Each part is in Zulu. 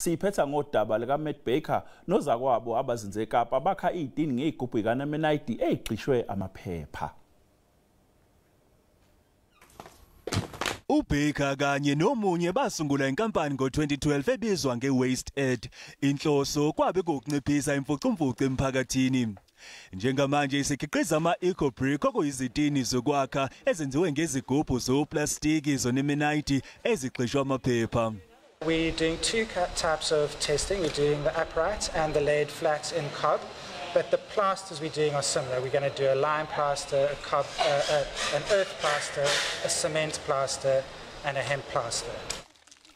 Siphetha ngodaba likaMatt Bakha nozakwabo abazinze eKapa bakha izitini ngezigubhu zikanemenayidi ezigxishwe amaphepha. uBakha kanye nomunye basungula inkampani ngo-2012 ebizwa ngeWaste Aid. Inhloso kwabe kunciphisa imfucumfucu emphakathini. Njengamanje isikhiqiza ama-eco-brick okuyizitini zokwakha ezenziwe ngezigubhu zoplastiki zonemenayidi ezigxishwe amaphepha. We're doing two types of testing. We're doing the upright and the laid flat in cob, but the plasters we're doing are similar. We're going to do a lime plaster, a cob, an earth plaster, a cement plaster, and a hemp plaster.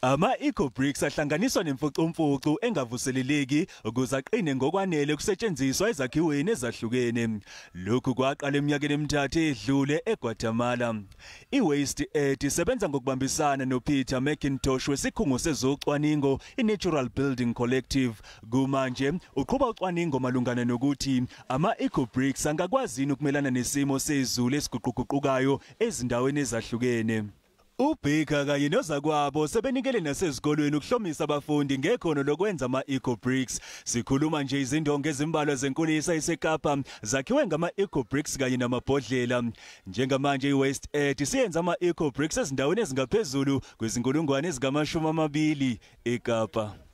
Ama-eco-bricks ahlanganiswa nemfucumfucu engavuseleleki ukuze aqine ngokwanele kusetshenziswa ezakhiweni ezahlukene. Lokhu kwaqala eminyakeni emithathu edlule eGuatemala. iWaste Aid isebenza ngokubambisana noPeter McIntosh wesikhungo sezocwaningo iNatural Building Collective. Kumanje uqhuba ucwaningo malungana nokuthi ama-eco-bricks angakwazi ukumelana nesimo sezulu esiguquguqukayo ezindaweni ezahlukene. uBakha kanye nozakwabo sebenikele nasezikolweni ukuhlomisa abafundi ngekhono lokwenza ama-eco-bricks. Sikhuluma nje izindongo ezimbalwa zenkulisa eKapa zakhiwe ngama-eco-bricks kanye namabhodlela. Njengamanje iWaste Aid siyenza ama-eco-bricks ezindaweni ezingaphezulu kwezinkulungwane ezingama-20 eKapa.